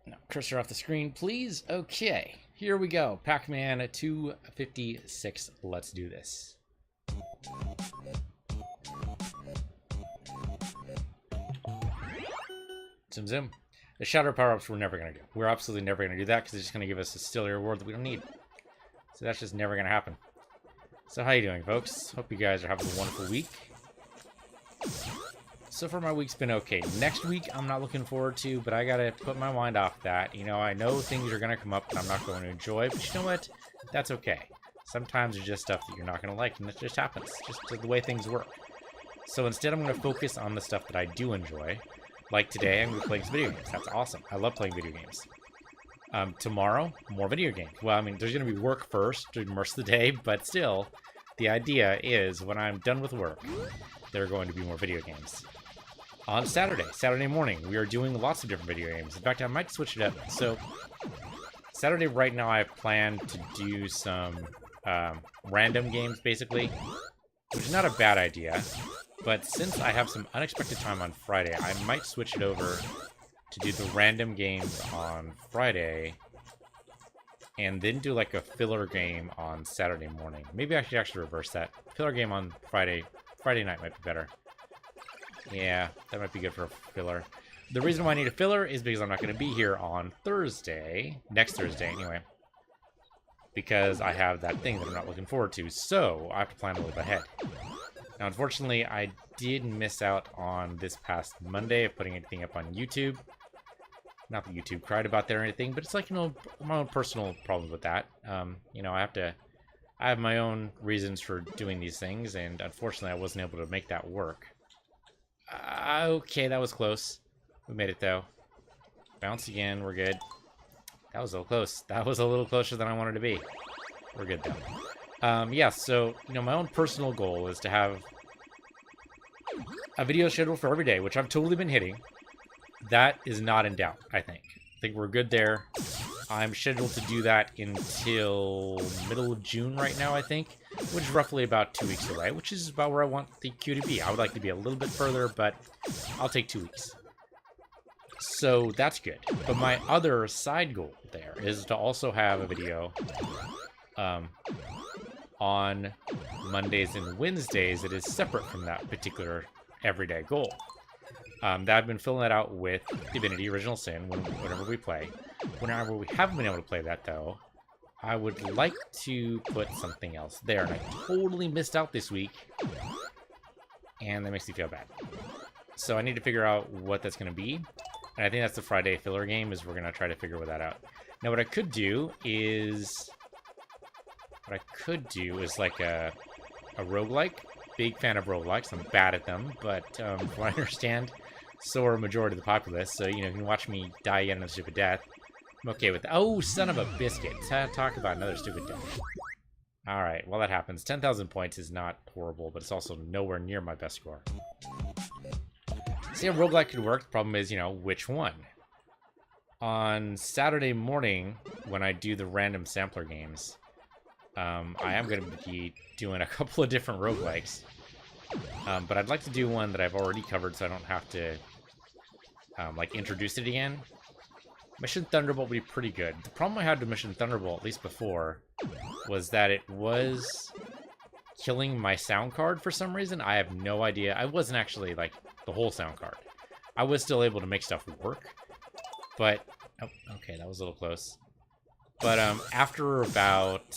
No, cursor off the screen, please. Okay, here we go. Pac-Man 256. Let's do this. Zoom, zoom. The shadow power-ups we're never going to do. We're absolutely never going to do that because it's just going to give us a silly reward that we don't need. So that's just never going to happen. So how you doing, folks? Hope you guys are having a wonderful week. So far, my week's been okay. Next week, I'm not looking forward to, but I gotta put my mind off that. You know, I know things are gonna come up that I'm not going to enjoy, but you know what? That's okay. Sometimes there's just stuff that you're not gonna like, and it just happens. Just the way things work. So instead, I'm gonna focus on the stuff that I do enjoy. Like today, I'm gonna be playing some video games. That's awesome. I love playing video games. Tomorrow, more video games. Well, I mean, there's gonna be work first during most of the day, but still, the idea is when I'm done with work, there are going to be more video games. On Saturday morning, we are doing lots of different video games. In fact, I might switch it up. So, Saturday right now, I plan to do some random games, basically, which is not a bad idea. But since I have some unexpected time on Friday, I might switch it over to do the random games on Friday, and then do like a filler game on Saturday morning. Maybe I should actually reverse that. Filler game on Friday night might be better. Yeah, that might be good for a filler. The reason why I need a filler is because I'm not going to be here on Thursday. Next Thursday, anyway. Because I have that thing that I'm not looking forward to. So, I have to plan a little bit ahead. Now, unfortunately, I did miss out on this past Monday of putting anything up on YouTube. Not that YouTube cried about that or anything, but it's like, you know, my own personal problems with that. You know, I have my own reasons for doing these things, and unfortunately, I wasn't able to make that work. Okay, that was close. We made it, though. Bounce again, we're good. That was a little close. That was a little closer than I wanted to be. We're good, though. Yeah, so, you know, my own personal goal is to have a video schedule for every day, which I've totally been hitting. That is not in doubt, I think. I think we're good there. I'm scheduled to do that until middle of June right now, I think, which is roughly about 2 weeks away, which is about where I want the queue to be. I would like to be a little bit further, but I'll take 2 weeks. So that's good. But my other side goal there is to also have a video on Mondays and Wednesdays that is separate from that particular everyday goal. That I've been filling that out with Divinity Original Sin whenever we play. Whenever we haven't been able to play that, though, I would like to put something else there. And I totally missed out this week. And that makes me feel bad. So I need to figure out what that's going to be. And I think that's the Friday filler game, is we're going to try to figure that out. Now, what I could do is... like a roguelike. Big fan of roguelikes. I'm bad at them, but from what I understand, so are a majority of the populace. So, you know, you can watch me die yet another stupid death. I'm okay with that. Oh, son of a biscuit. Talk about another stupid death. Alright, well, that happens. 10,000 points is not horrible, but it's also nowhere near my best score. See how roguelike could work? The problem is, you know, which one? On Saturday morning, when I do the random sampler games, I am going to be doing a couple of different roguelikes. But I'd like to do one that I've already covered so I don't have to, like, introduce it again. Mission Thunderbolt would be pretty good. The problem I had with Mission Thunderbolt, at least before, was that it was killing my sound card for some reason. I have no idea. I wasn't actually, like, the whole sound card. I was still able to make stuff work. But, oh, okay, that was a little close. But after about,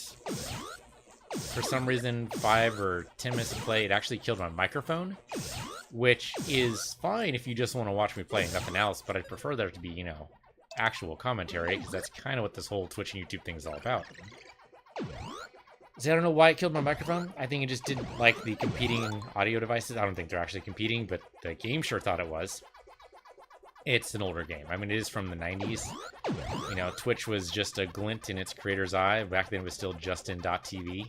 for some reason, 5 or 10 minutes of play, it actually killed my microphone, which is fine if you just want to watch me play and nothing else, but I'd prefer there to be, you know, actual commentary, because that's kind of what this whole Twitch and YouTube thing is all about. See, I don't know why it killed my microphone. I think it just didn't like the competing audio devices. I don't think they're actually competing, but the game sure thought it was. It's an older game. I mean, it is from the 90s. You know, Twitch was just a glint in its creator's eye. Back then, it was still Justin.tv.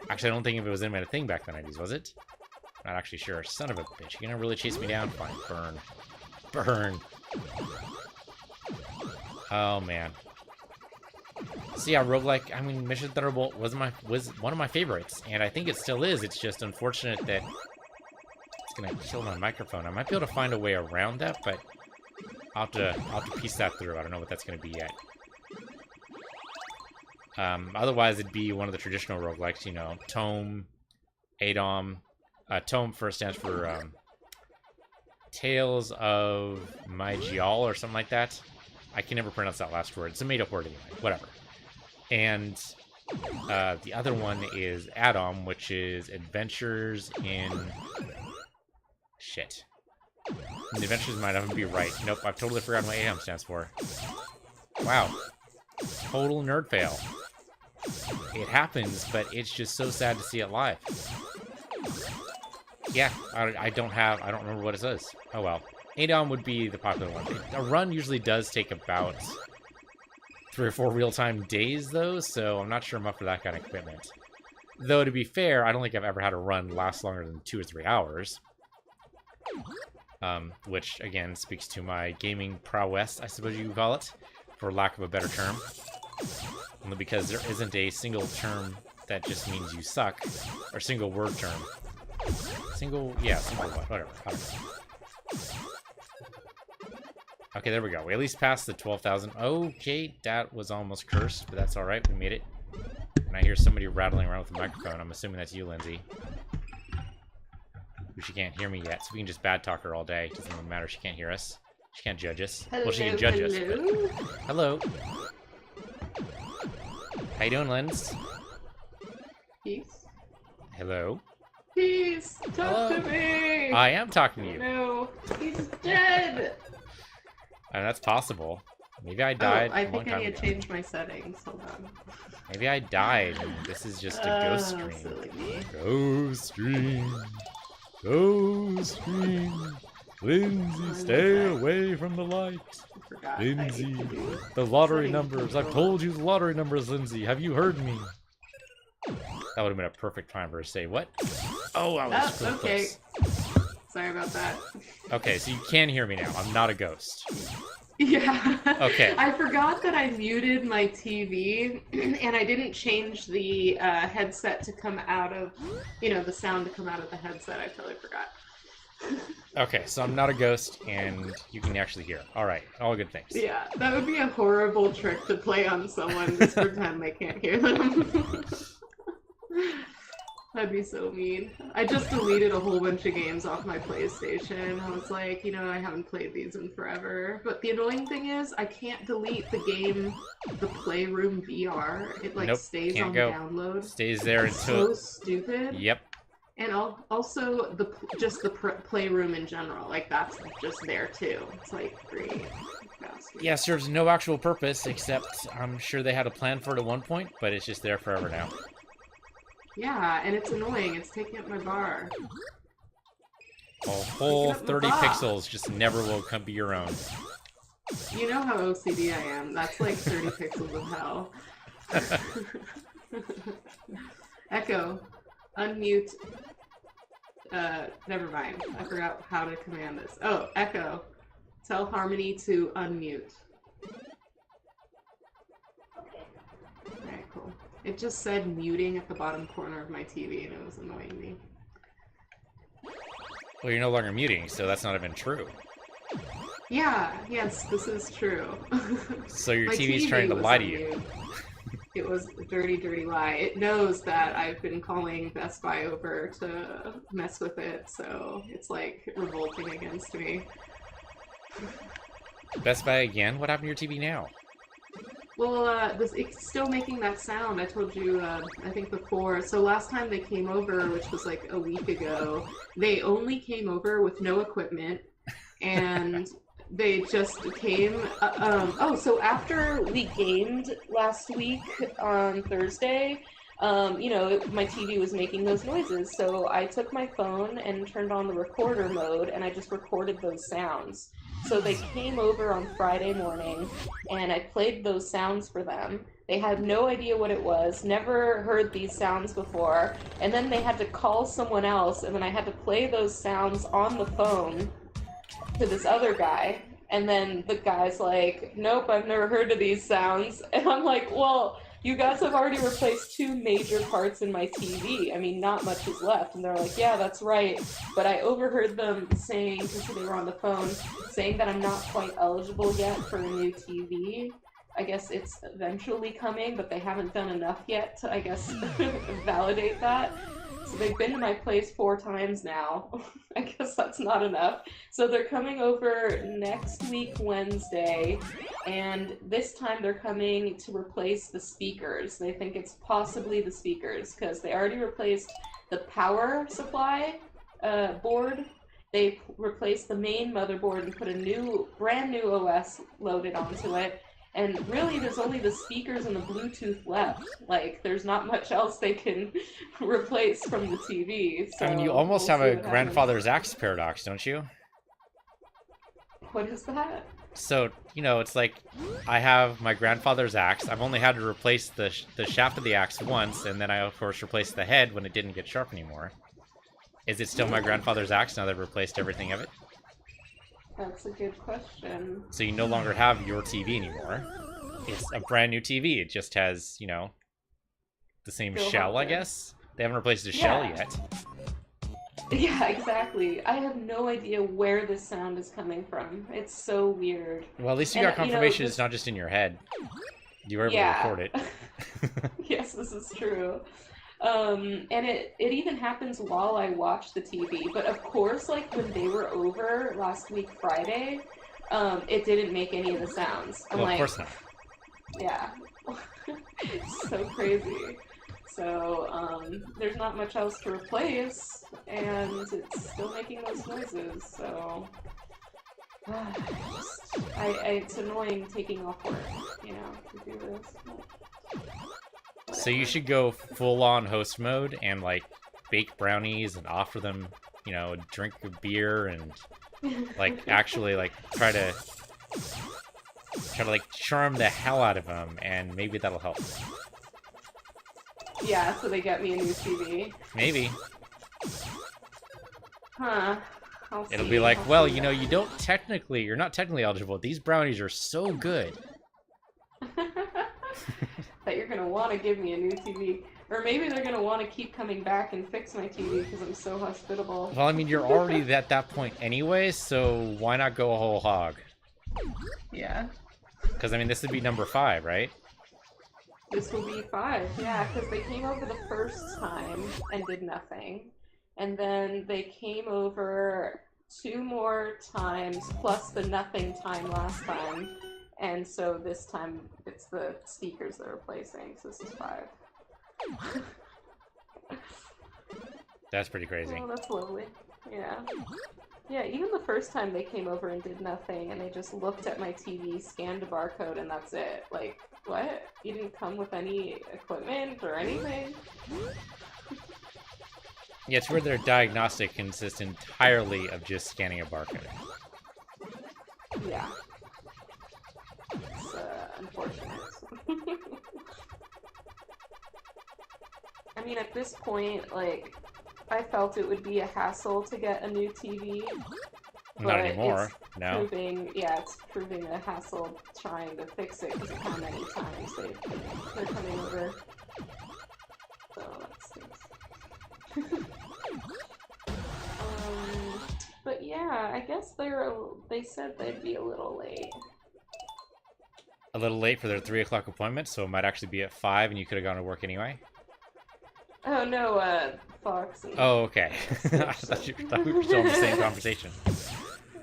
Actually, I don't think it was even a thing back in the 90s, was it? Not actually sure. Son of a bitch. You're gonna really chase me down? Fine. Burn. Burn. Oh, man. So, yeah, roguelike, I mean, Mission Thunderbolt was one of my favorites, and I think it still is. It's just unfortunate that it's gonna kill my microphone. I might be able to find a way around that, but I'll have to piece that through. I don't know what that's going to be yet. Otherwise, it'd be one of the traditional roguelikes, you know, Tome, Adom. Tome first stands for Tales of Mygial or something like that. I can never pronounce that last word. It's a made-up word anyway. Whatever. And the other one is Adom, which is Adventures in... Shit. The Adventures might even be right. Nope, I've totally forgotten what Adom stands for. Wow. Total nerd fail. It happens, but it's just so sad to see it live. Yeah, I don't remember what it says. Oh well. Adom would be the popular one. A run usually does take about 3 or 4 real-time days, though, so I'm not sure I'm up for that kind of commitment. Though, to be fair, I don't think I've ever had a run last longer than 2 or 3 hours. Which, again, speaks to my gaming prowess, I suppose you could call it, for lack of a better term. Only because there isn't a single term that just means you suck, or single word term. Single what, whatever, I don't know. Okay, there we go. We at least passed the 12,000. Okay, that was almost cursed, but that's alright, we made it. And I hear somebody rattling around with a microphone. I'm assuming that's you, Lindsay. She can't hear me yet, so we can just bad talk her all day. Doesn't even matter, she can't hear us. She can't judge us. Hello, well, she can judge us, but... Hello. How you doing, Linz? Peace. Hello. Peace! Talk to me! I am talking to you. No, he's dead! And that's possible. Maybe I died I a long think I time need to ago. change my settings. Hold on. Maybe I died, and this is just a ghost stream. Silly me. Ghost stream. Ghost stream. Lindsay, stay away from the light. I forgot. Lindsay, I do the lottery settings numbers. I've control. told you the lottery numbers, Lindsay. Have you heard me? That would have been a perfect time for her to say, what? Oh, I was so okay. close. Sorry about that. Okay, so you can hear me now. I'm not a ghost. Yeah. Okay. I forgot that I muted my TV, and I didn't change the headset to come out of, the sound to come out of the headset. I totally forgot. Okay, so I'm not a ghost, and you can actually hear. All right, all good things. Yeah, that would be a horrible trick to play on someone, just pretend they can't hear them. That'd be so mean. I just deleted a whole bunch of games off my PlayStation. I was like, I haven't played these in forever. But the annoying thing is, I can't delete the game, the Playroom VR. It Nope, stays can't on go. download. Stays there It's until... so stupid. Yep. And also the Playroom in general, that's just there too. It's great. Bastard. Yeah, serves no actual purpose, except I'm sure they had a plan for it at one point, but it's just there forever now. Yeah, and it's annoying. It's taking up my bar. A whole Taking up my 30 bar. pixels just never will come be your own. You know how OCD I am. That's like 30 pixels of hell. Echo, unmute. Never mind. I forgot how to command this. Oh, Echo, tell Harmony to unmute. Alright, cool. It just said muting at the bottom corner of my TV and it was annoying me. Well, you're no longer muting, so that's not even true. Yeah, yes, this is true. So your My TV's TV trying to was lie to on you. mute. It was a dirty, dirty lie. It knows that I've been calling Best Buy over to mess with it, so it's revolting against me. Best Buy again? What happened to your TV now? Well, it's still making that sound. I told you, I think before. So last time they came over, which was a week ago, they only came over with no equipment, and they just came. So after we gamed last week on Thursday, my TV was making those noises. So I took my phone and turned on the recorder mode, and I just recorded those sounds. So they came over on Friday morning, and I played those sounds for them. They had no idea what it was, never heard these sounds before, and then they had to call someone else, and then I had to play those sounds on the phone to this other guy, and then the guy's like, nope, I've never heard of these sounds. And I'm like, well, you guys have already replaced two major parts in my TV. I mean, not much is left. And they're like, yeah, that's right. But I overheard them saying, because they were on the phone, saying that I'm not quite eligible yet for a new TV. I guess it's eventually coming, but they haven't done enough yet to, I guess, validate that. So they've been to my place 4 times now. I guess that's not enough. So they're coming over next week, Wednesday, and this time they're coming to replace the speakers. They think it's possibly the speakers, because they already replaced the power supply board. They replaced the main motherboard and put a brand new OS loaded onto it. And really, there's only the speakers and the Bluetooth left. Like, there's not much else they can replace from the TV. So I mean, you almost have a grandfather's axe paradox, don't you? What is that? So, you know, it's like, I have my grandfather's axe. I've only had to replace the shaft of the axe once, and then I, of course, replaced the head when it didn't get sharp anymore. Is it still my grandfather's axe now that I've replaced everything of it? That's a good question. So you no longer have your TV anymore. It's a brand new TV. It just has, you know, the same shell, I guess? They haven't replaced the shell yet. Yeah, exactly. I have no idea where this sound is coming from. It's so weird. Well, at least you got confirmation it's not just in your head. You were able to record it. Yes, this is true. And it even happens while I watch the TV. But of course, like when they were over last week Friday, it didn't make any of the sounds. I'm like, of course not. Yeah. It's so crazy. So, there's not much else to replace, and it's still making those noises, so... it's annoying taking off work, you know, to do this. So you should go full-on host mode and, like, bake brownies and offer them, you know, a drink of beer and, like, actually, like, try to like, charm the hell out of them, and maybe that'll help. Yeah, so they get me a new TV. Maybe. Huh. It'll be like, well, you know, you're not technically eligible. These brownies are so good. That you're gonna want to give me a new TV. Or maybe they're gonna want to keep coming back and fix my TV because I'm so hospitable. Well, I mean, you're already at that point anyway, so why not go a whole hog? Yeah. Because, I mean, this would be number 5, right? This will be 5, yeah, because they came over the first time and did nothing. And then they came over 2 more times, plus the nothing time last time. And so this time, it's the speakers they're replacing, so this is 5. That's pretty crazy. Oh, that's lovely. Yeah. Yeah, even the first time they came over and did nothing, and they just looked at my TV, scanned a barcode, and that's it. Like, what? You didn't come with any equipment or anything? Yeah, it's where their diagnostic consists entirely of just scanning a barcode. Yeah. It's unfortunate. I mean, at this point, like, I felt it would be a hassle to get a new TV. Not anymore, no. It's proving a hassle trying to fix it because of how many times they're coming over. So that stinks. But yeah, I guess they said they'd be a little late. A little late for their 3 o'clock appointment, so it might actually be at 5 and you could have gone to work anyway? Oh no, Fox. Oh, okay. I thought we were still in the same conversation.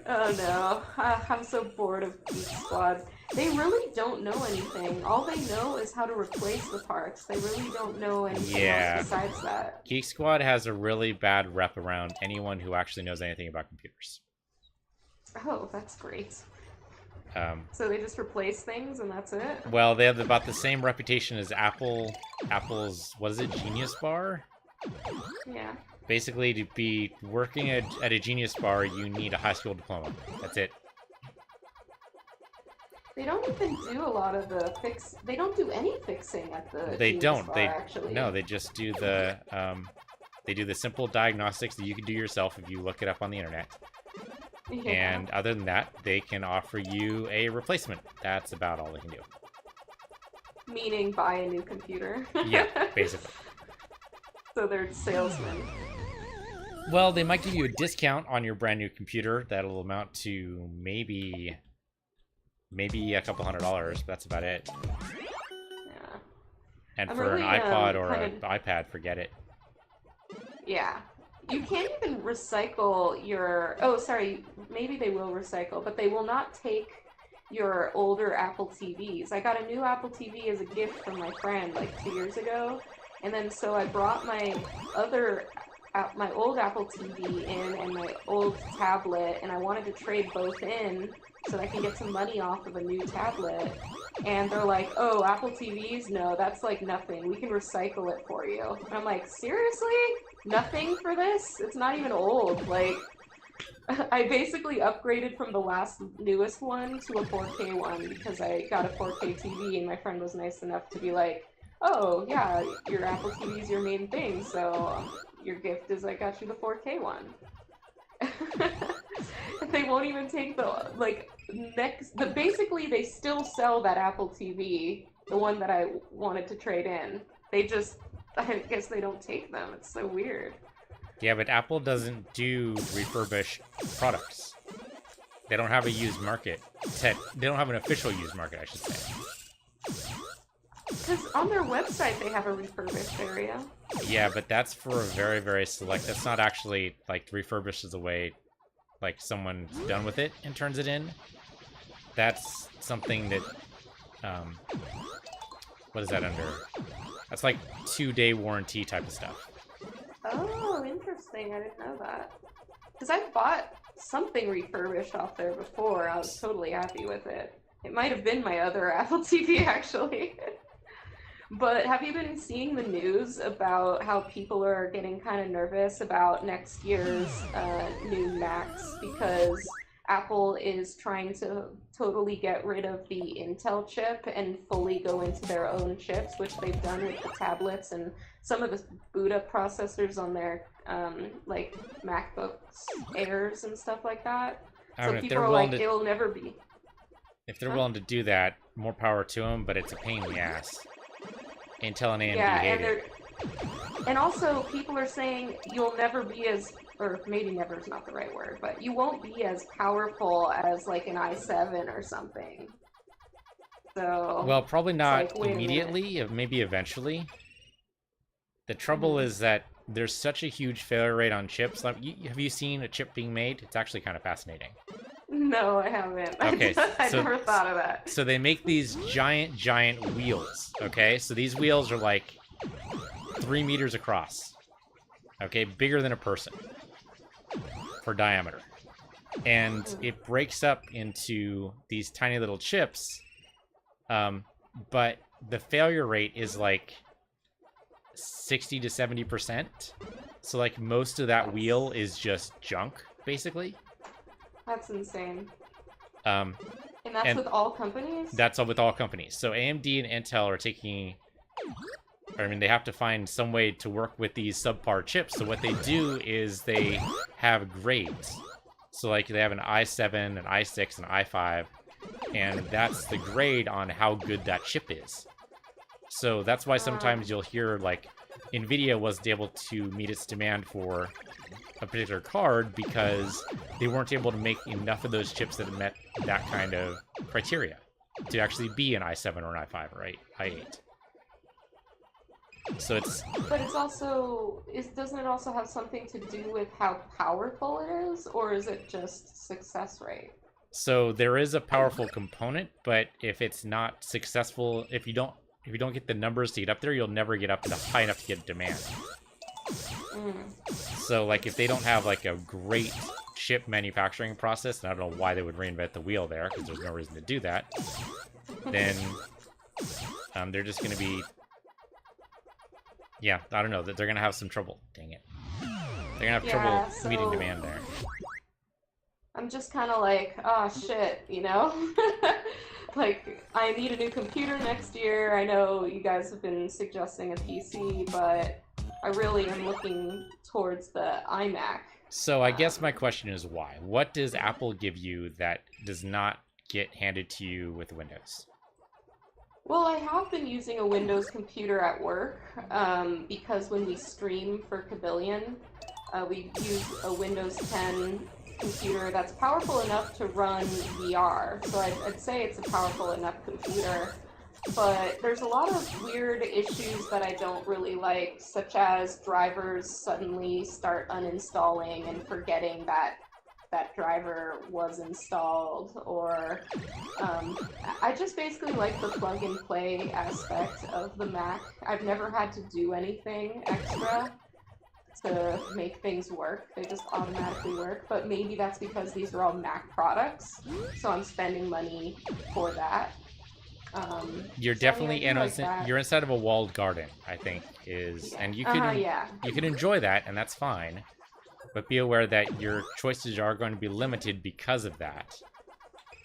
Oh no, I'm so bored of Geek Squad. They really don't know anything. All they know is how to replace the parts. They really don't know anything else besides that. Geek Squad has a really bad rep around anyone who actually knows anything about computers. Oh, that's great. So they just replace things and that's it? Well, they have about the same reputation as Apple's, what is it, Genius Bar? Yeah. Basically, to be working at a Genius Bar, you need a high school diploma. That's it. They don't even do a lot of the they don't do any fixing at the Genius Bar, actually. No, they just do the, they do the simple diagnostics that you can do yourself if you look it up on the internet. Yeah. And other than that, they can offer you a replacement. That's about all they can do. Meaning buy a new computer. Yeah, basically. So they're salesmen. Well, they might give you a discount on your brand new computer that'll amount to maybe a couple $100. But that's about it. Yeah. And I'm for really, an iPod or kind an iPad, forget it. Yeah. You can't even recycle your... Oh, sorry. Maybe they will recycle, but they will not take your older Apple TVs. I got a new Apple TV as a gift from my friend like 2 years ago. And then so I brought my old Apple TV in and my old tablet, and I wanted to trade both in so I can get some money off of a new tablet. And they're like, oh, Apple TVs? No, that's like nothing. We can recycle it for you. And I'm like, seriously? Nothing for this? It's not even old. Like, I basically upgraded from the newest one to a 4K one because I got a 4K TV and my friend was nice enough to be like, oh, yeah, your Apple TV is your main thing, so your gift is I got you the 4K one. They won't even take basically they still sell that Apple TV, the one that I wanted to trade in. They just, I guess they don't take them. It's so weird. Yeah, but Apple doesn't do refurbished products. They don't have a used market. They don't have an official used market, I should say. Because on their website they have a refurbished area. Yeah, but that's for a very, very select... That's not actually, like, refurbished as a way, like, someone's done with it and turns it in. That's something that, what is that under? That's like 2-day warranty type of stuff. Oh, interesting. I didn't know that. Because I've bought something refurbished off there before. I was totally happy with it. It might have been my other Apple TV, actually. But have you been seeing the news about how people are getting kind of nervous about next year's new Macs because Apple is trying to totally get rid of the Intel chip and fully go into their own chips, which they've done with the tablets and some of the boot up processors on their like MacBooks Airs and stuff like that. I So mean, people are like, it'll never be. If they're willing to do that, more power to them, but it's a pain in the ass. Intel and AMD hate it. And also, people are saying you'll never be as, or maybe never is not the right word, but you won't be as powerful as like an i7 or something. So. Well, probably not like, immediately, maybe eventually. The trouble is that there's such a huge failure rate on chips. Like, have you seen a chip being made? It's actually kind of fascinating. No, I haven't. Okay, I never thought of that. So they make these giant wheels, okay? So these wheels are like 3 meters across, okay? Bigger than a person for diameter. And it breaks up into these tiny little chips, but the failure rate is like 60 to 70%. So like most of that wheel is just junk, basically. That's insane. And that's with all companies? That's with all companies. So AMD and Intel are taking... I mean, they have to find some way to work with these subpar chips. So what they do is they have grades. So like they have an i7, an i6, an i5, and that's the grade on how good that chip is. So that's why sometimes you'll hear like NVIDIA wasn't able to meet its demand for a particular card because they weren't able to make enough of those chips that met that kind of criteria to actually be an i7 or an i5 or i8. So it's... But it's also... doesn't it also have something to do with how powerful it is? Or is it just success rate? So there is a powerful component, but if it's not successful, if you don't get the numbers to get up there, you'll never get up to high enough to get demand. So, like, if they don't have, like, a great chip manufacturing process, and I don't know why they would reinvent the wheel there, because there's no reason to do that, then they're just going to be... Yeah, I don't know. They're going to have some trouble. Dang it. They're going to have trouble meeting demand there. I'm just kind of like, oh, shit, you know? Like, I need a new computer next year. I know you guys have been suggesting a PC, but I really am looking towards the iMac. So I guess my question is why? What does Apple give you that does not get handed to you with Windows? Well, I have been using a Windows computer at work because when we stream for Cabillion, we use a Windows 10 computer that's powerful enough to run VR. So I'd say it's a powerful enough computer. But there's a lot of weird issues that I don't really like, such as drivers suddenly start uninstalling and forgetting that that driver was installed, or I just basically like the plug and play aspect of the Mac. I've never had to do anything extra to make things work. They just automatically work, but maybe that's because these are all Mac products, so I'm spending money for that. You're So, definitely I do like that. you're inside of a walled garden, I think, and you can Yeah. you can enjoy that, and that's fine. But be aware that your choices are going to be limited because of that.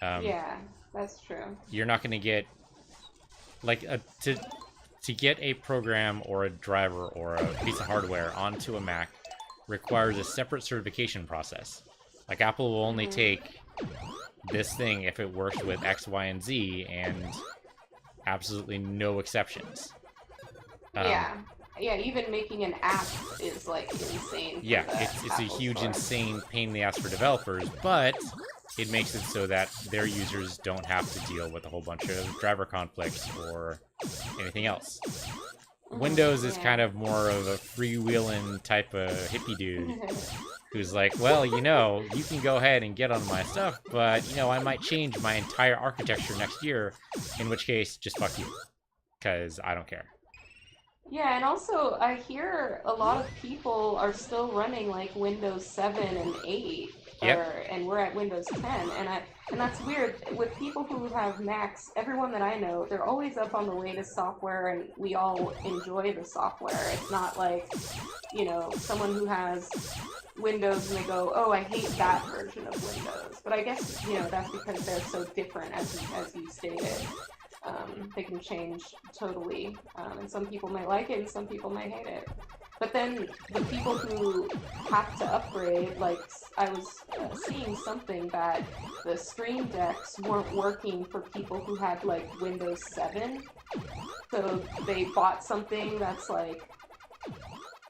Yeah, that's true. You're not going to get to get a program or a driver or a piece of hardware onto a Mac requires a separate certification process. Like Apple will only take this thing if it works with X, Y, and Z, and absolutely no exceptions. Yeah, even making an app is like insane. For Yeah, the it's a Apple huge, Store. insane pain in the ass for developers, but it makes it so that their users don't have to deal with a whole bunch of driver conflicts or anything else. Windows is yeah. kind of more of a freewheeling type of hippie dude who's like, well, you know, you can go ahead and get on my stuff, but, you know, I might change my entire architecture next year, in which case, just fuck you, because I don't care. Yeah, and also I hear a lot of people are still running like Windows 7 and 8, Yep. and we're at Windows 10, and that's weird. With people who have Macs, everyone that I know, they're always up on the latest software, and we all enjoy the software. It's not like, you know, someone who has Windows and they go, oh, I hate that version of Windows. But I guess, you know, that's because they're so different, as you stated. They can change totally, and some people might like it and some people might hate it. But then the people who have to upgrade, like I was seeing something that the Stream Decks weren't working for people who had like Windows 7, so they bought something that's like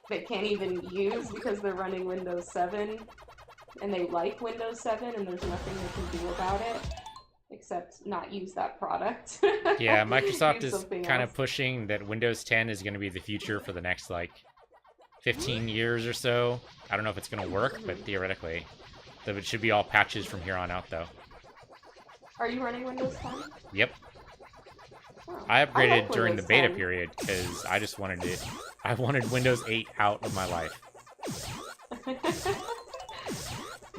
they can't even use because they're running Windows 7, and they like Windows 7, and there's nothing they can do about it except not use that product. Yeah, Microsoft Use is something kind else. of pushing that Windows 10 is going to be the future for the next, like, 15 years or so. I don't know if it's going to work, but theoretically. Though it should be all patches from here on out, though. Are you running Windows 10? Yep. Oh, I I upgraded like during the Windows beta 10. period because I just wanted it. I wanted Windows 8 out of my life.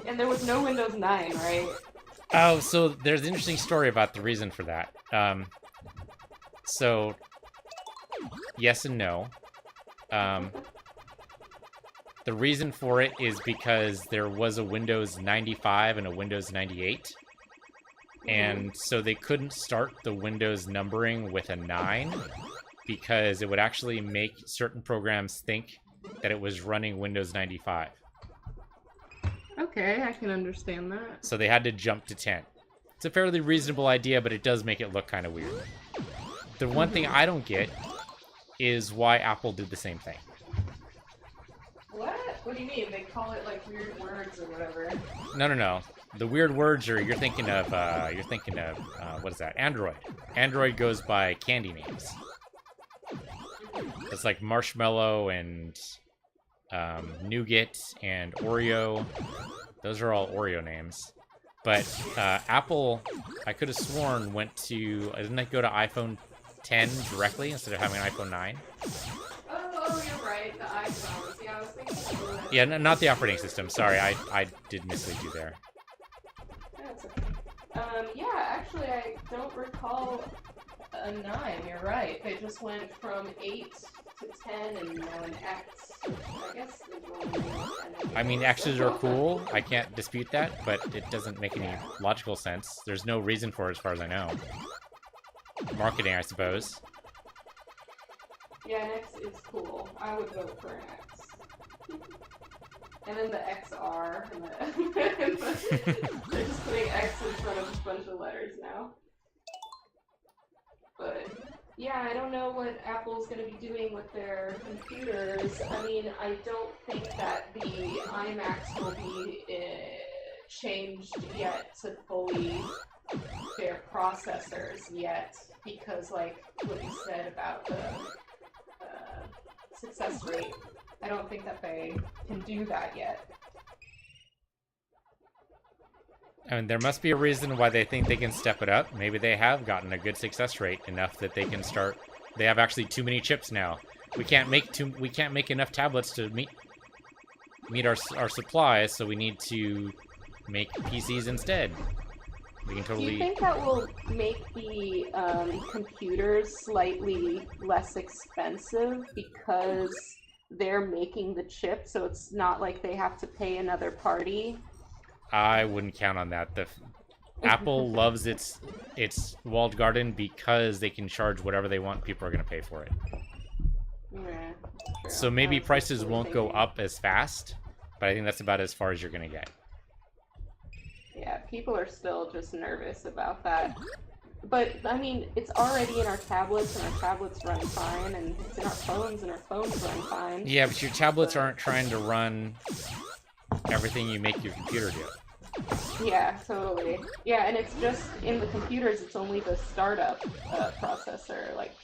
And there was no Windows 9, right? Oh, so there's an interesting story about the reason for that. So, yes and no. The reason for it is because there was a Windows 95 and a Windows 98. And so they couldn't start the Windows numbering with a 9 because it would actually make certain programs think that it was running Windows 95. Okay, I can understand that. So they had to jump to 10. It's a fairly reasonable idea, but it does make it look kind of weird. The one thing I don't get is why Apple did the same thing. What? What do you mean? They call it like weird words or whatever. No. The weird words are you're thinking of what is that? Android. Android goes by candy names. It's like marshmallow and nougat and Oreo. Those are all Oreo names. But Apple, I could have sworn, didn't it go to iPhone 10 directly instead of having an iPhone 9? Oh, you're right. The iPhones. Yeah, I was thinking of that. Yeah, not the operating system. Sorry, I did mislead you there. That's okay. Yeah, actually, I don't recall a 9. You're right. They just went from 8 to 10 and now an X. Which I guess is one I mean, X's are cool. I can't dispute that, but it doesn't make any logical sense. There's no reason for it as far as I know. Marketing, I suppose. Yeah, an X is cool. I would vote for an X. And then the XR. And they're just putting X in front of a bunch of letters now. But Yeah, I don't know what Apple's going to be doing with their computers. I mean, I don't think that the iMacs will be changed yet to fully their processors yet, because like what you said about the success rate, I don't think that they can do that yet. I mean, there must be a reason why they think they can step it up. Maybe they have gotten a good success rate enough that they can start. They have actually too many chips now. We can't make enough tablets to meet our supply, so we need to make PCs instead. We can totally. Do you think that will make the computers slightly less expensive because they're making the chip, so it's not like they have to pay another party? I wouldn't count on that. Apple loves its walled garden because they can charge whatever they want. People are going to pay for it. Yeah, so maybe prices won't go up as fast, but I think that's about as far as you're going to get. Yeah, people are still just nervous about that. But, I mean, it's already in our tablets, and our tablets run fine, and it's in our phones, and our phones run fine. Yeah, but your tablets aren't trying to run everything you make your computer do. Yeah, totally. Yeah, and it's just, in the computers, it's only the startup processor, like,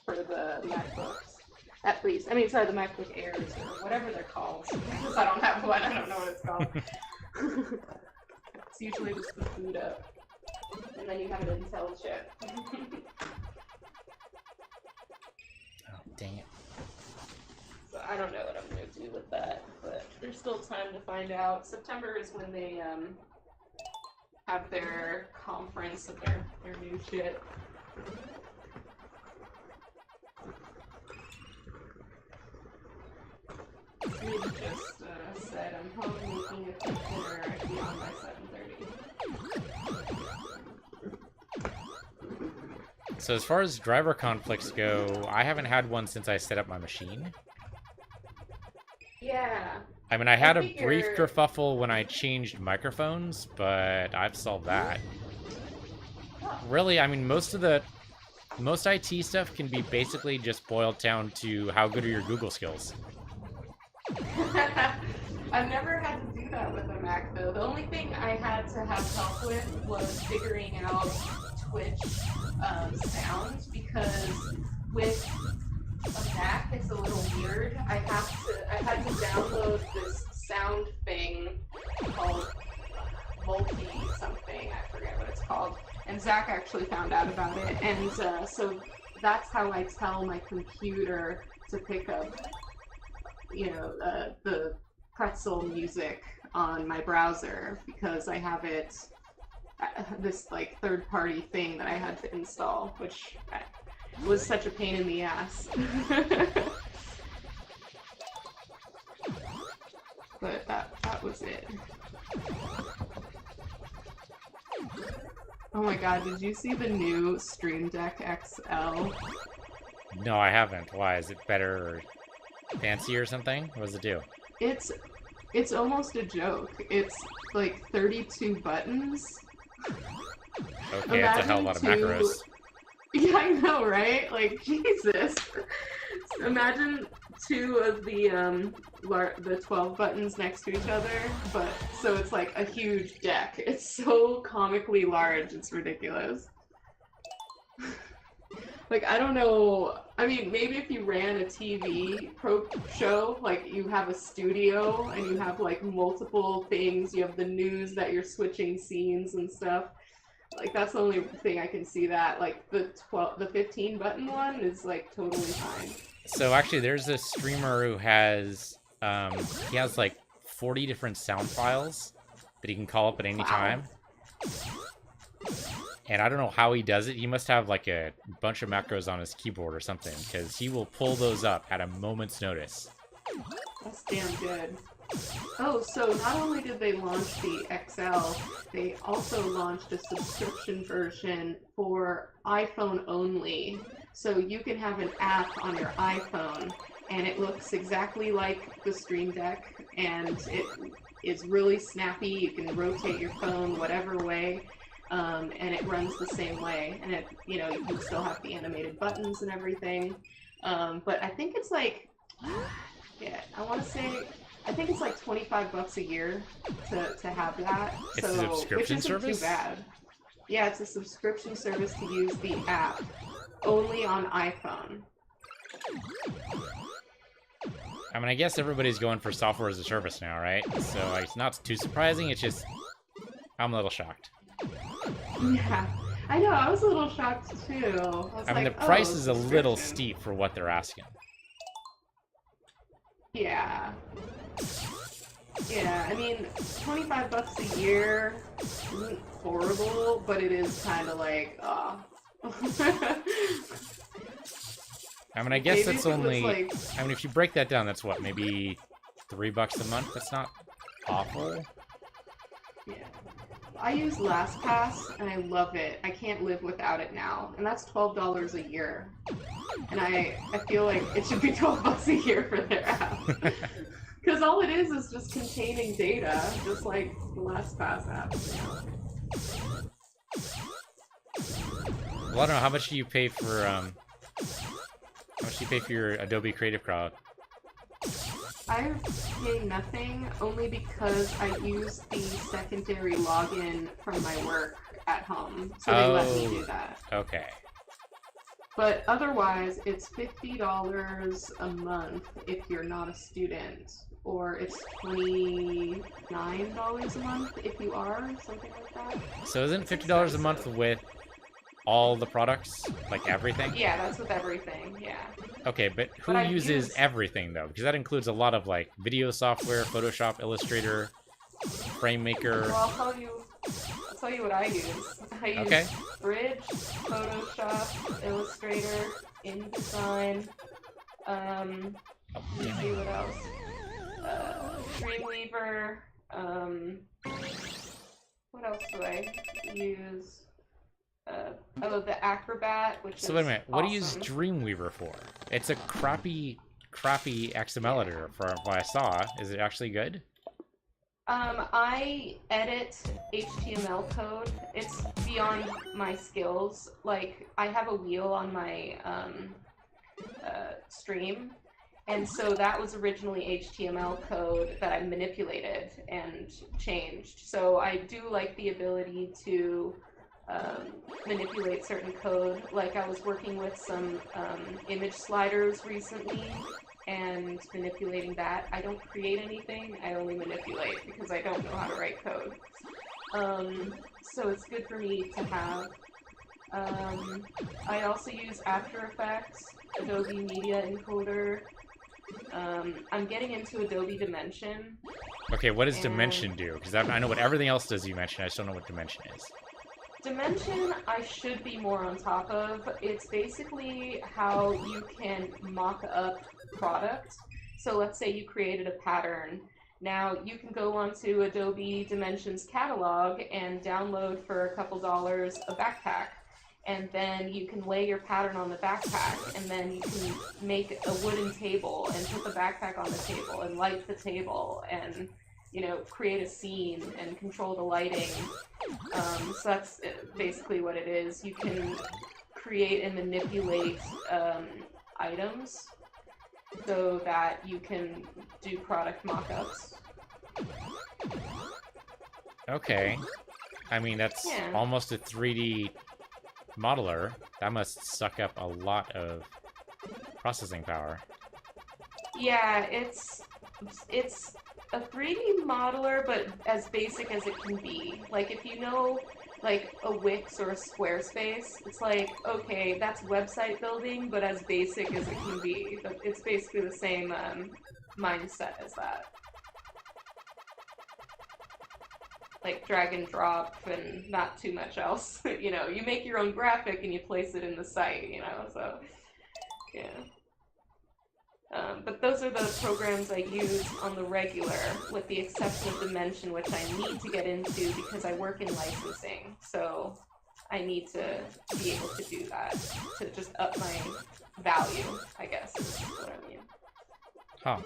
for the MacBooks. At least. I mean, sorry, the MacBook Airs, or whatever they're called. Because I don't have one, I don't know what it's called. It's usually just the boot up. And then you have an Intel chip. Oh, dang it. So I don't know what I'm going to do with that, but there's still time to find out. September is when they have their conference of their new shit. Maybe just said I'm probably making a quick dinner. I'd be on by 7:30. So as far as driver conflicts go, I haven't had one since I set up my machine. Yeah. I mean, I had a brief kerfuffle when I changed microphones, but I've solved that. Really, I mean, most IT stuff can be basically just boiled down to how good are your Google skills. I've never had to do that with a Mac though. The only thing I had to have help with was figuring out Twitch sound, because with a Mac it's a little weird. I had to download this sound thing called multi something, I forget what it's called. And Zach actually found out about it, and so that's how I tell my computer to pick up, you know, the pretzel music on my browser, because I have it, this like third-party thing that I had to install, which was such a pain in the ass. But that was it. Oh my god, did you see the new Stream Deck XL? No, I haven't. Why? Is it better or fancy or something? What does it do? It's almost a joke. It's like 32 buttons. Okay, that's a hell of a lot of macros. Yeah, I know, right? Like, Jesus. Imagine two of the 12 buttons next to each other, but so it's like a huge deck. It's so comically large, it's ridiculous. Like, I don't know, I mean, maybe if you ran a TV show, like you have a studio and you have like multiple things, you have the news that you're switching scenes and stuff. Like, that's the only thing I can see that. Like, the 15 button one is like totally fine. So actually, there's a streamer who has, he has like 40 different sound files that he can call up at any time. And I don't know how he does it. He must have like a bunch of macros on his keyboard or something, because he will pull those up at a moment's notice. That's damn good. Oh, so not only did they launch the XL, they also launched a subscription version for iPhone only. So you can have an app on your iPhone, and it looks exactly like the Stream Deck, and it is really snappy. You can rotate your phone whatever way. and it runs the same way. And it, you know, you can still have the animated buttons and everything. But I think it's like, yeah, I want to say, I think it's like $25 a year to have that. It's so, a subscription which isn't service? too bad. Yeah, it's a subscription service to use the app only on iPhone. I mean, I guess everybody's going for software as a service now, right? So it's not too surprising. It's just, I'm a little shocked. Yeah, I know. I was a little shocked too. I mean, the price is a little steep for what they're asking. Yeah. Yeah, I mean, $25 a year isn't horrible, but it is kind of like, I mean, I guess Maybe that's if it was, only. like- I mean, if you break that down, that's what, maybe $3 a month. That's not awful. Yeah. I use LastPass and I love it. I can't live without it now, and that's $12 a year. And I feel like it should be $12 a year for their app. Because all it is just containing data, just like the LastPass app. Well, I don't know. How much do you pay for How much do you pay for your Adobe Creative Cloud? I pay nothing only because I use the secondary login from my work at home, so they let me do that. Okay. But otherwise, it's $50 a month if you're not a student, or it's $29 a month if you are, something like that. So isn't $50 a month with all the products, like everything? Yeah, that's with everything. Yeah. Okay, but who But I uses use- everything though? Because that includes a lot of like video software, Photoshop, Illustrator, FrameMaker. Well, I'll tell you what I use. I use Okay. Bridge, Photoshop, Illustrator, InDesign. Oh, Let's damn see it. what else. Dreamweaver. What else do I use? The Acrobat, which So is wait a minute, what do you use awesome. Dreamweaver for? It's a crappy XML editor from what I saw. Is it actually good? I edit HTML code. It's beyond my skills. Like, I have a wheel on my stream, and so that was originally HTML code that I manipulated and changed. So I do like the ability to manipulate certain code. Like, I was working with some image sliders recently and manipulating that. I don't create anything, I only manipulate because I don't know how to write code. So it's good for me to have. I also use After Effects, Adobe Media Encoder. I'm getting into Adobe Dimension. Okay, what does And- Dimension do? Because I know what everything else does you mentioned. I just don't know what Dimension is. Dimension, I should be more on top of. It's basically how you can mock up product. So let's say you created a pattern. Now you can go onto Adobe Dimension's catalog and download for a couple dollars a backpack. And then you can lay your pattern on the backpack, and then you can make a wooden table and put the backpack on the table and light the table and, you know, create a scene and control the lighting. So that's basically what it is. You can create and manipulate items so that you can do product mock-ups. Okay. I mean, that's Yeah. almost a 3D modeler. That must suck up a lot of processing power. Yeah, it's a 3D modeler, but as basic as it can be. Like, if you know, like, a Wix or a Squarespace, it's like, okay, that's website building, but as basic as it can be. But it's basically the same mindset as that. Like, drag and drop and not too much else. You know, you make your own graphic and you place it in the site, you know, so, yeah. But those are the programs I use on the regular, with the exception of Dimension, which I need to get into because I work in licensing. So I need to be able to do that, to just up my value, I guess, is what I mean. Huh.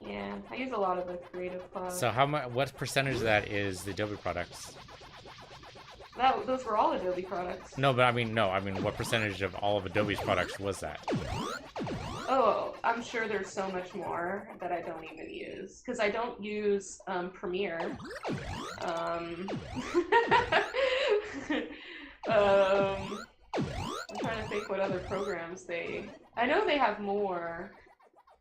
Yeah, I use a lot of the Creative Cloud. So how much? What percentage of that is the Adobe products? Those were all Adobe products. No, but I mean, no. I mean, what percentage of all of Adobe's products was that? Oh, I'm sure there's so much more that I don't even use. Because I don't use Premiere. I'm trying to think what other programs they... I know they have more.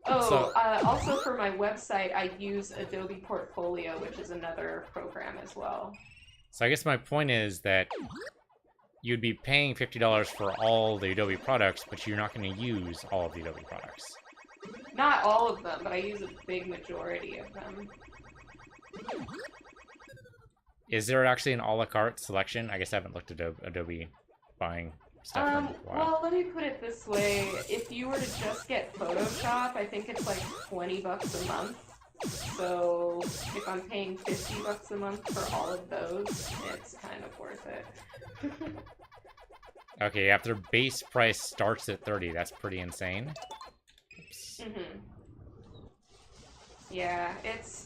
Oh, So- also for my website, I use Adobe Portfolio, which is another program as well. So I guess my point is that you'd be paying $50 for all the Adobe products, but you're not going to use all of the Adobe products. Not all of them, but I use a big majority of them. Is there actually an a la carte selection? I guess I haven't looked at Adobe buying stuff in a while. Well, let me put it this way. If you were to just get Photoshop, I think it's like $20 a month. So if I'm paying $50 a month for all of those, it's kind of worth it. Okay, after base price starts at 30, that's pretty insane. Oops. Yeah,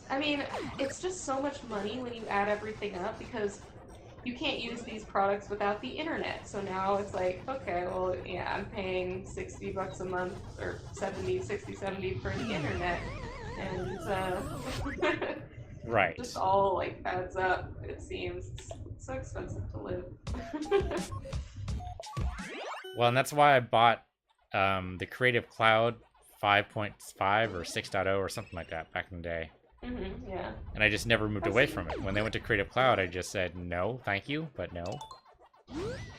I mean, it's just so much money when you add everything up because you can't use these products without the internet. So now it's like, okay, well, yeah, I'm paying $60 a month or 70 for the internet. And Right. just all like adds up, it seems. It's so expensive to live. Well, and that's why I bought the Creative Cloud 5.5 or 6.0 or something like that back in the day. Yeah. And I just never moved away from it. When they went to Creative Cloud, I just said, no, thank you, but no.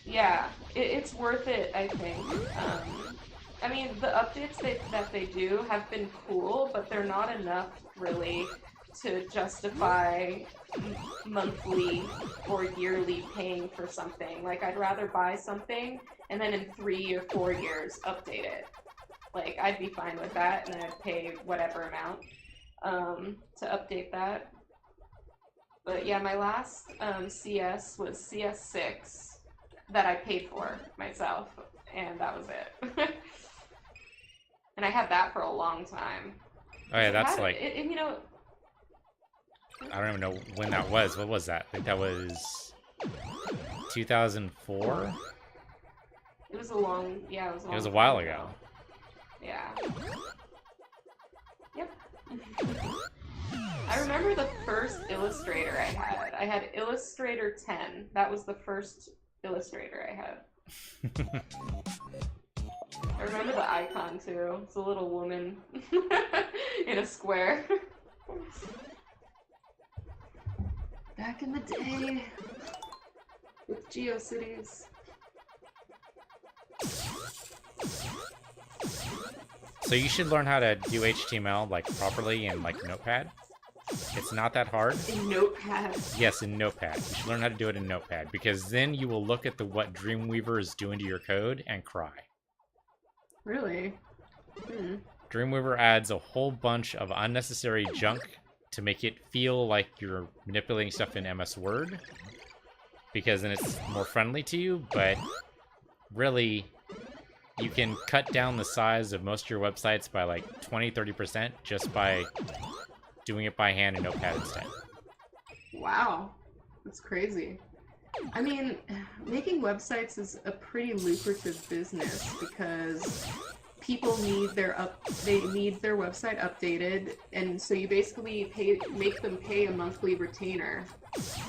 Yeah, it's worth it, I think. I mean, the updates that they do have been cool, but they're not enough, really, to justify monthly or yearly paying for something. Like, I'd rather buy something and then in 3 or 4 years update it. Like, I'd be fine with that, and then I'd pay whatever amount to update that. But yeah, my last CS was CS6 that I paid for myself, and that was it. And I had that for a long time. Oh yeah, that's like, you know, I don't even know when that was. What was that? I think that was 2004? it was a long, yeah, it was a long It was a time while ago. Yeah. Yep. I remember the first Illustrator I had. I had Illustrator 10. That was the first Illustrator I had. I remember the icon too. It's a little woman in a square. Back in the day with GeoCities. So you should learn how to do HTML like properly in like Notepad. It's not that hard. In Notepad. Yes, in Notepad. You should learn how to do it in Notepad because then you will look at what Dreamweaver is doing to your code and cry. Really? Dreamweaver adds a whole bunch of unnecessary junk to make it feel like you're manipulating stuff in MS Word because then it's more friendly to you, but really you can cut down the size of most of your websites by like 20-30% just by doing it by hand in Notepad instead. Wow. That's crazy. I mean, making websites is a pretty lucrative business because people need their website updated, and so you basically make them pay a monthly retainer,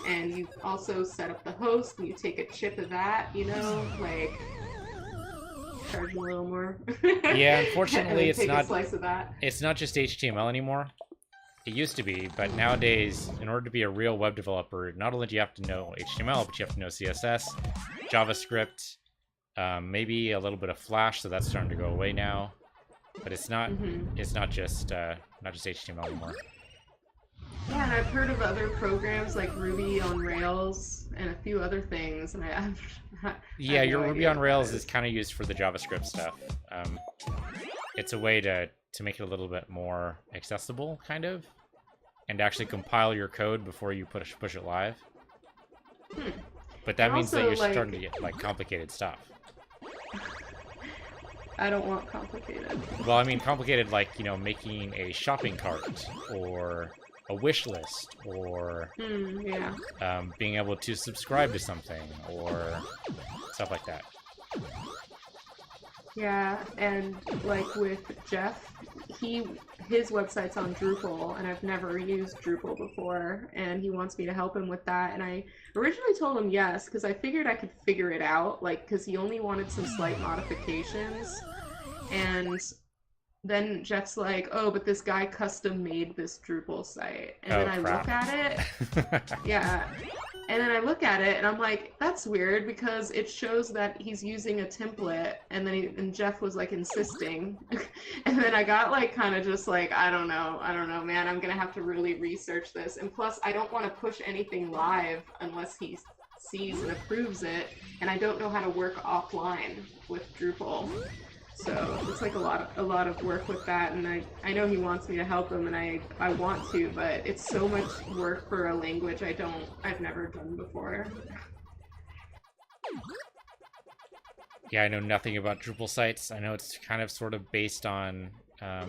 and you also set up the host and you take a chip of that, you know, like charge a little more. Yeah, unfortunately, it's take not. a slice of that. It's not just HTML anymore. It used to be, but nowadays, in order to be a real web developer, not only do you have to know HTML, but you have to know CSS, JavaScript, maybe a little bit of Flash, so that's starting to go away now. But it's not. It's not just HTML anymore. Yeah, and I've heard of other programs like Ruby on Rails and a few other things, and Yeah, your no Ruby idea on what Rails that is kind of used for the JavaScript stuff. It's a way to make it a little bit more accessible, kind of, and actually compile your code before you push it live. But that And means that also, you're like- starting to get like complicated stuff. I don't want complicated. Well, I mean complicated like, you know, making a shopping cart or a wish list, or Yeah. being able to subscribe to something, or stuff like that. Yeah, and like with Jeff, his website's on Drupal, and I've never used Drupal before, and he wants me to help him with that. And I originally told him yes, because I figured I could figure it out, like, because he only wanted some slight modifications. And then Jeff's like, oh, but this guy custom made this Drupal site. And Oh, then I crap. look at it, yeah. And then I look at it and I'm like, that's weird because it shows that he's using a template. And then and Jeff was like insisting. And then I got like kind of just like, I don't know, man. I'm going to have to really research this. And plus, I don't want to push anything live unless he sees and approves it. And I don't know how to work offline with Drupal. So it's like a lot of work with that, and I know he wants me to help him, and I want to, but it's so much work for a language I've never done before. Yeah, I know nothing about Drupal sites. I know it's kind of sort of based on a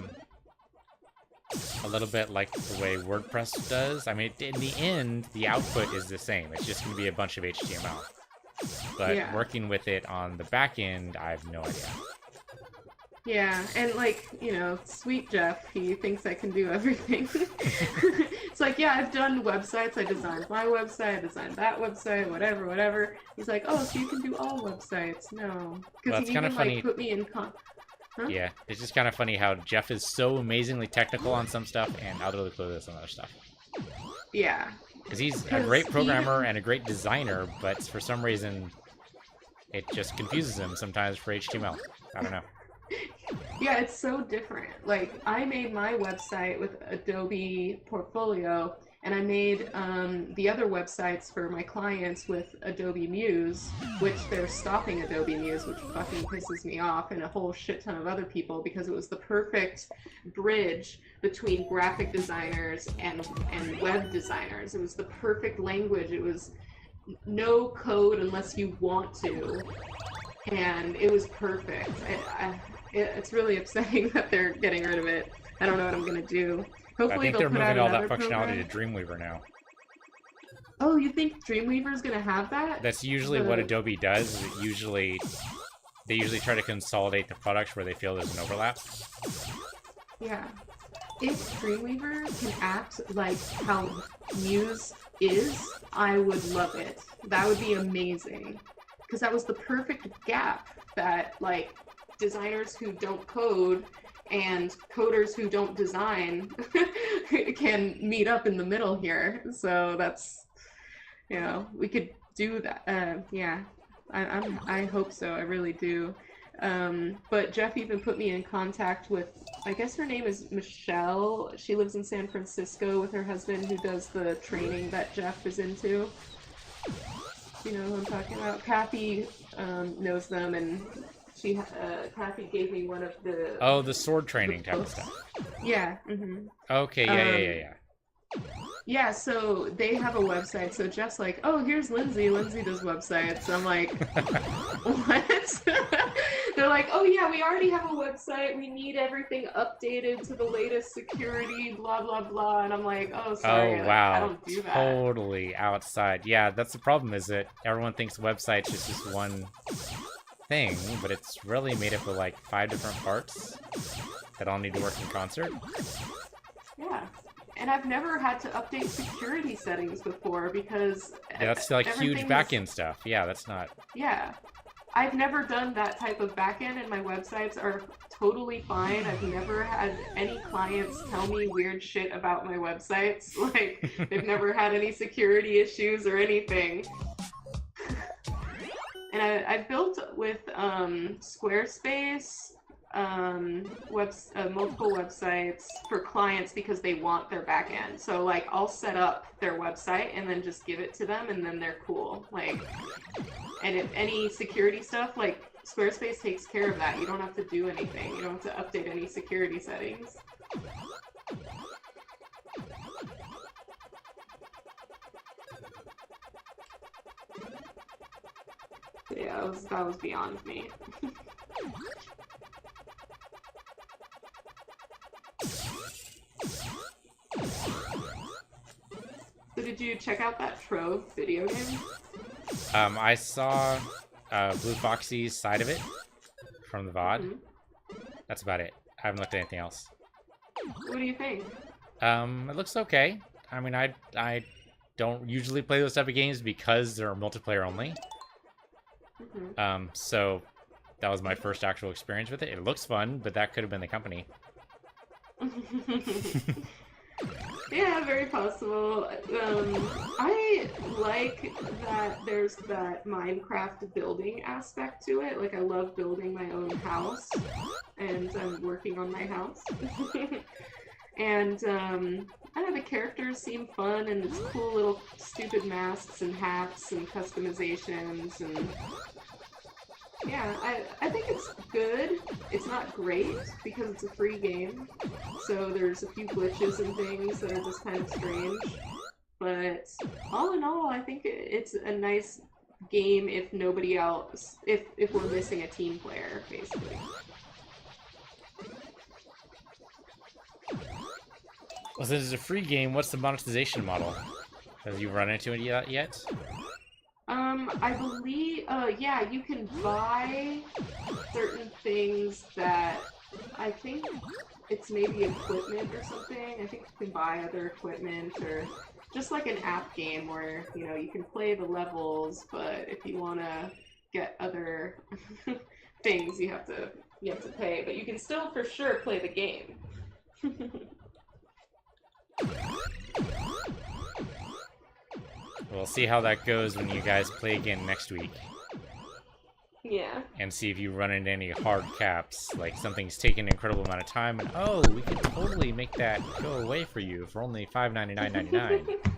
little bit like the way WordPress does. I mean, in the end, the output is the same. It's just going to be a bunch of HTML. But Yeah. working with it on the back end, I have no idea. Yeah, and like, you know, sweet Jeff, he thinks I can do everything. It's like, yeah, I've done websites, I designed my website, I designed that website, whatever. He's like, oh, so you can do all websites? No. Well, Because that's he kinda even funny. like put me in Huh? Yeah, it's just kind of funny how Jeff is so amazingly technical on some stuff and utterly clueless on other stuff. Yeah. Because he's a Because great he programmer even- and a great designer, but for some reason, it just confuses him sometimes for HTML. I don't know. Yeah, it's so different. Like, I made my website with Adobe Portfolio, and I made the other websites for my clients with Adobe Muse, which they're stopping Adobe Muse, which fucking pisses me off, and a whole shit ton of other people, because it was the perfect bridge between graphic designers and web designers. It was the perfect language. It was no code unless you want to, and it was perfect. It's really upsetting that they're getting rid of it. I don't know what I'm gonna do. I Hopefully think they'll they're put out moving all that another functionality program. to Dreamweaver now. Oh, you think Dreamweaver's gonna have that? That's usually what The- Adobe does. Is they usually try to consolidate the products where they feel there's an overlap. Yeah. If Dreamweaver can act like how Muse is, I would love it. That would be amazing. Because that was the perfect gap that, like, designers who don't code and coders who don't design can meet up in the middle here. So that's, you know, we could do that. Yeah, I hope so. I really do. But Jeff even put me in contact with, I guess her name is Michelle. She lives in San Francisco with her husband, who does the training that Jeff is into. You know who I'm talking about? Kathy knows them, and Kathy gave me one of the. Oh, the sword training type of posts. stuff. Yeah. Mm-hmm. Okay, yeah. Yeah, so they have a website. So Jeff's like, oh, here's Lindsay. Lindsay does websites. I'm like, what? They're like, oh, yeah, we already have a website. We need everything updated to the latest security, blah, blah, blah. And I'm like, oh, sorry. Oh, wow. I don't do that. Totally outside. Yeah, that's the problem, is that everyone thinks websites is just one thing, but it's really made up of like 5 different parts that all need to work in concert. Yeah. And I've never had to update security settings before because Yeah, that's like huge everything's- backend stuff. Yeah, that's not. Yeah. I've never done that type of backend, and my websites are totally fine. I've never had any clients tell me weird shit about my websites. Like, they've never had any security issues or anything. And I built with Squarespace, multiple websites for clients because they want their backend. So like, I'll set up their website and then just give it to them, and then they're cool. Like, and if any security stuff, like Squarespace takes care of that. You don't have to do anything. You don't have to update any security settings. Yeah, that was beyond me. Did you check out that Trove video game? I saw Blue Foxy's side of it from the VOD. Mhm. That's about it. I haven't looked at anything else. What do you think? It looks okay. I mean, I don't usually play those type of games because they're multiplayer only. Mhm. So that was my first actual experience with it. It looks fun, but that could have been the company. Yeah, very possible. I like that there's that Minecraft building aspect to it. Like, I love building my own house, and I'm working on my house. And, I don't know, the characters seem fun, and it's cool little stupid masks and hats and customizations, and yeah, I think it's good. It's not great because it's a free game, so there's a few glitches and things that are just kind of strange. But all in all, I think it's a nice game if nobody else, if we're missing a team player, basically. Well, since it's a free game, what's the monetization model? Have you run into it yet? I believe, yeah, you can buy certain things that, I think it's maybe equipment or something. I think you can buy other equipment, or just like an app game where, you know, you can play the levels, but if you want to get other things, you have to pay, but you can still for sure play the game. We'll see how that goes when you guys play again next week. Yeah. And see if you run into any hard caps, like something's taken an incredible amount of time, and oh, we can totally make that go away for you for only $5.99.99.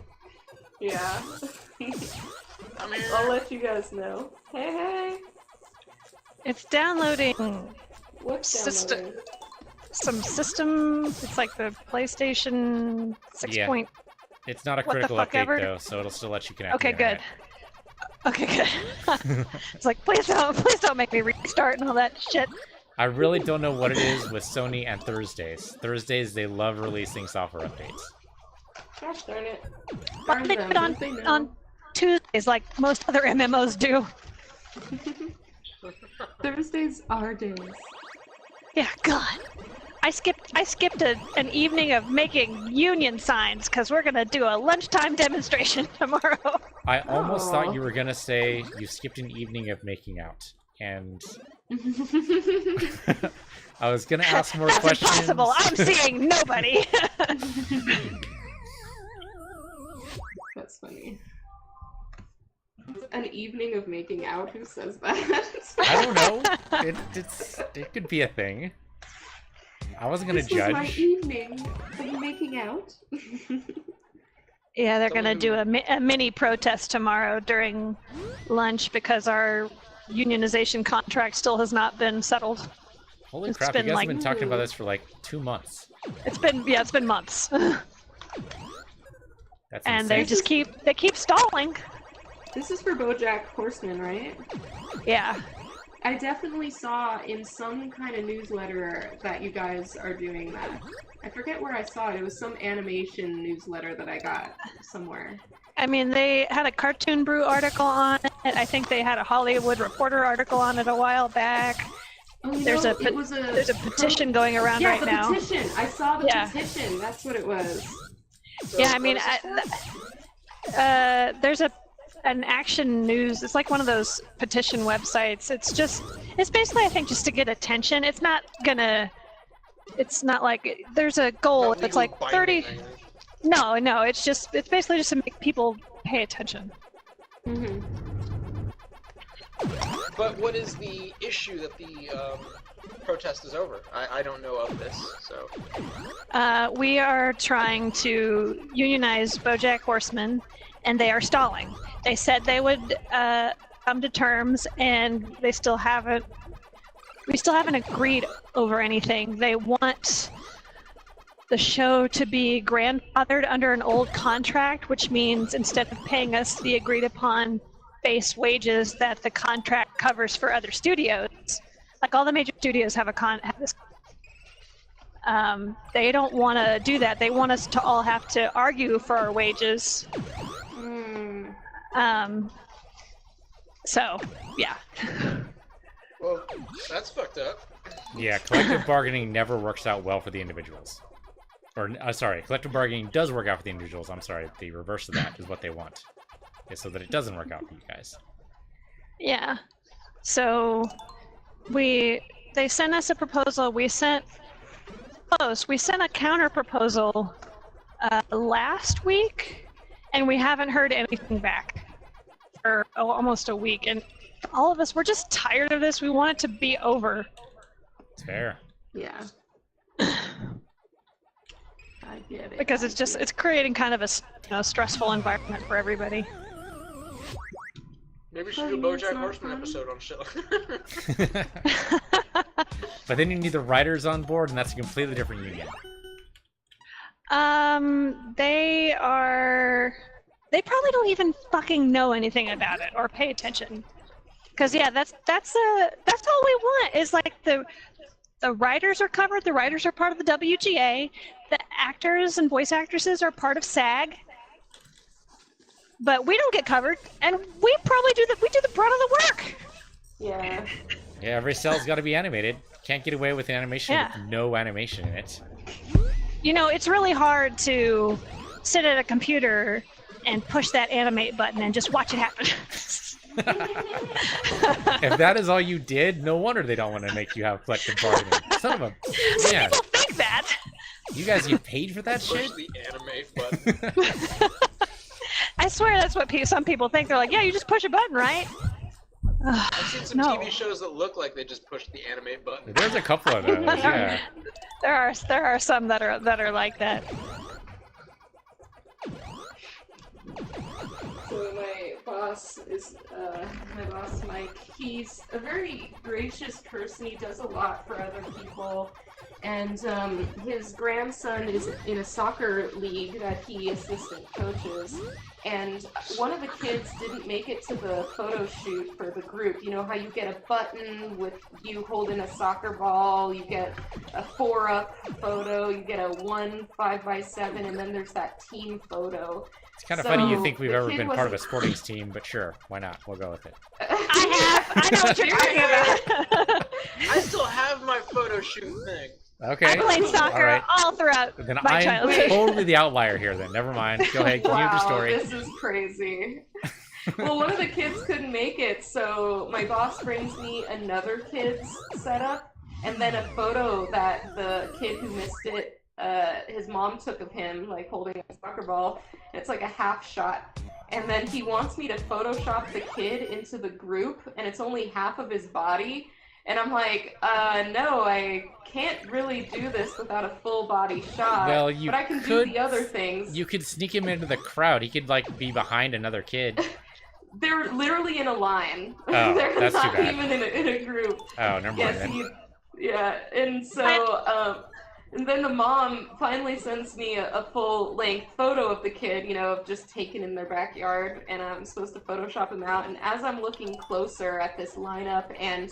Yeah. I'll let you guys know. Hey! It's downloading What's System. Some system. It's like the PlayStation 6 Yeah. point. It's not a What the critical fuck update ever? though, so it'll still let you connect. Okay, to the good. Okay, good. It's like, please don't make me restart and all that shit. I really don't know what it is with Sony and Thursdays. Thursdays, they love releasing software updates. Gosh darn it. Why Darn they them, do it don't they know? on Tuesdays like most other MMOs do? Thursdays are days. Yeah, God. I skipped an evening of making union signs because we're gonna do a lunchtime demonstration tomorrow. I almost Aw. thought you were gonna say you skipped an evening of making out, and I was gonna ask more That's questions. impossible. I'm seeing nobody. That's funny. An evening of making out? Who says that? I don't know. It could be a thing. I wasn't gonna This was my judge. evening of making out. Yeah, they're gonna do a mini protest tomorrow during lunch because our unionization contract still has not been settled. Holy it's crap! You been guys like- have been talking about this for like 2 months. It's been months, That's and insane. they keep stalling. This is for BoJack Horseman, right? Yeah, I definitely saw in some kind of newsletter that you guys are doing that. I forget where I saw it. It was some animation newsletter that I got somewhere. I mean they had a Cartoon Brew article on it. I think they had a Hollywood Reporter article on it a while back. Oh, you There's know, a it was a There's a petition going around yeah, right the now. petition. I saw the Yeah. petition. That's what it was. Yeah, I mean, there's an Action News. It's like one of those petition websites. It's basically, I think, just to get attention. It's not like there's a goal. It's like 30. No, it's basically just to make people pay attention. Mm-hmm. But what is the issue that the protest is over? I don't know of this, so. We are trying to unionize BoJack Horseman, and they are stalling. They said they would come to terms, and they still haven't. We still haven't agreed over anything. They want the show to be grandfathered under an old contract, which means instead of paying us the agreed upon base wages that the contract covers for other studios, like all the major studios have this. They don't want to do that. They want us to all have to argue for our wages So, yeah. Well, that's fucked up. Yeah, collective bargaining never works out well for the individuals. Or, sorry, collective bargaining does work out for the individuals. I'm sorry, the reverse of that is what they want. Is so that it doesn't work out for you guys. Yeah. So, they sent us a proposal. We sent a counter proposal last week, and we haven't heard anything back for almost a week. And all of us, we're just tired of this. We want it to be over. It's fair. Yeah. I get it. Because it's creating kind of a stressful environment for everybody. Maybe we should do a BoJack Horseman episode on show. But then you need the writers on board, and that's a completely different union. They probably don't even fucking know anything about it or pay attention. Because yeah, that's all we want is like the writers are covered. The writers are part of the WGA. The actors and voice actresses are part of SAG. But we don't get covered, and we probably do the brunt of the work. Yeah. Yeah, every cell's got to be animated. Can't get away with an animation Yeah. with no animation in it. It's really hard to sit at a computer and push that animate button and just watch it happen. If that is all you did, no wonder they don't want to make you have collective bargaining. Son of a man. People think that. You guys get paid for that Push shit? the animate button. I swear that's what some people think. They're like, yeah, you just push a button, right? I've seen some No. TV shows that look like they just push the animate button. There's a couple of those, yeah. There are some that are like that. So my boss Mike. He's a very gracious person. He does a lot for other people, and his grandson is in a soccer league that he assistant coaches. And one of the kids didn't make it to the photo shoot for the group. You know how you get a button with you holding a soccer ball, you get a 4-up photo, you get a 1 5x7, and then there's that team photo. It's kind of funny you think we've the ever kid been part of a wasn't- sporting team, but sure, why not? We'll go with it. I know what you're talking about. I still have my photo shoot thing. Okay. I played soccer All right. all throughout Then my I'm childhood. totally the outlier here then. Never mind. Go ahead, continue Wow, your story. this is crazy. Well, one of the kids couldn't make it, so my boss brings me another kid's setup, and then a photo that the kid who missed it, his mom took of him, like, holding a soccer ball. It's like a half shot. And then he wants me to Photoshop the kid into the group, and it's only half of his body. And I'm like, no, I can't really do this without a full body shot. Well, you but I can could- do the other things. You could sneak him into the crowd. He could, like, be behind another kid. They're literally in a line. Oh, They're that's too not bad. even in a group. Oh, never mind Yes, then. yeah. And so, and then the mom finally sends me a full-length photo of the kid, of just taken in their backyard, and I'm supposed to Photoshop him out. And as I'm looking closer at this lineup and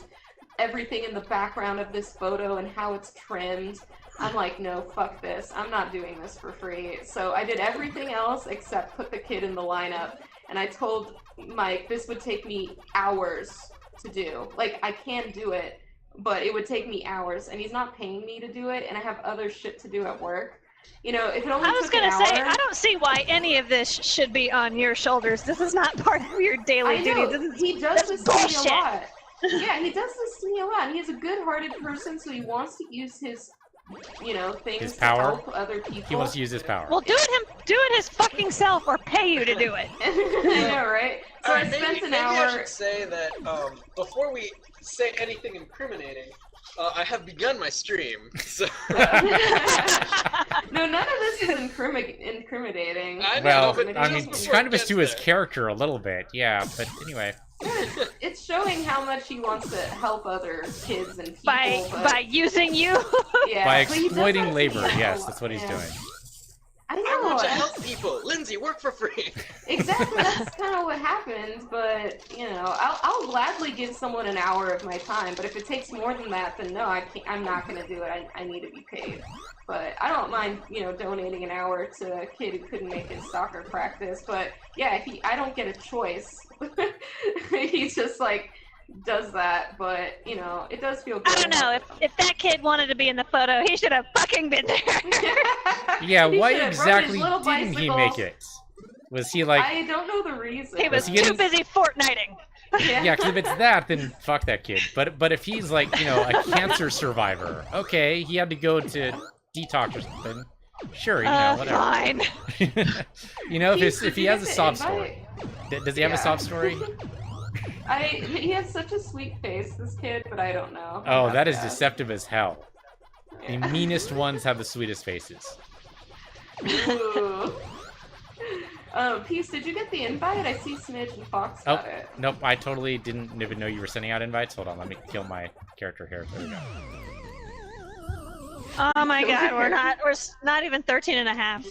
everything in the background of this photo and how it's trimmed, I'm like, no, fuck this. I'm not doing this for free. So I did everything else except put the kid in the lineup. And I told Mike this would take me hours to do. Like, I can do it, but it would take me hours. And he's not paying me to do it, and I have other shit to do at work. If it only I was took gonna an say, hour, I don't see why any of this should be on your shoulders. This is not part of your daily I duty. know, This is he does that's this to me bullshit. a lot. Yeah, he does this to me a lot. And he's a good-hearted person, so he wants to use his, things His to power. help other people. He wants to use his power. Well, do it his fucking self, or pay you to do it. I know, right? So I Alright, spent maybe an I hour. should say that before we say anything incriminating, I have begun my stream. So No, none of this is incriminating. I know, Well, but I just mean, before kind of it is gets to his there. character a little bit, yeah, but anyway. It's showing how much he wants to help other kids and people. by but, using you. yeah, By but he does exploiting that to labor, me a yes, lot, that's what he's yeah. doing. I I want to know. help people. Lindsay, work for free. Exactly, that's kind of what happens. But you know, I'll gladly give someone an hour of my time. But if it takes more than that, then no, I can't. I'm not gonna do it. I need to be paid. But I don't mind, you know, donating an hour to a kid who couldn't make his soccer practice. But yeah, I don't get a choice. He just like does that. But you know, it does feel good. I don't know. If that kid wanted to be in the photo, he should have fucking been there. Yeah, He why should've rode his exactly little didn't he bicycle. make it? Was he like... I don't know the reason. He was he too getting- busy Fortniting. Yeah, because if it's that, then fuck that kid. But if he's like, you know, a cancer survivor, okay, he had to go to detox or something. Sure, you know, whatever. Fine. You know, Did if he you has a get the sob invite? story. Does he have a Yeah. sob story? He has such a sweet face, this kid, but I don't know. Oh, that is Yeah. deceptive as hell. The Yeah. meanest ones have the sweetest faces. Ooh. Peace, did you get the invite? I see Smidge and Fox Oh, got it. nope, I totally didn't even know you were sending out invites. Hold on, let me kill my character here. There we go. Oh my Those god, are we're not even 13 and a half.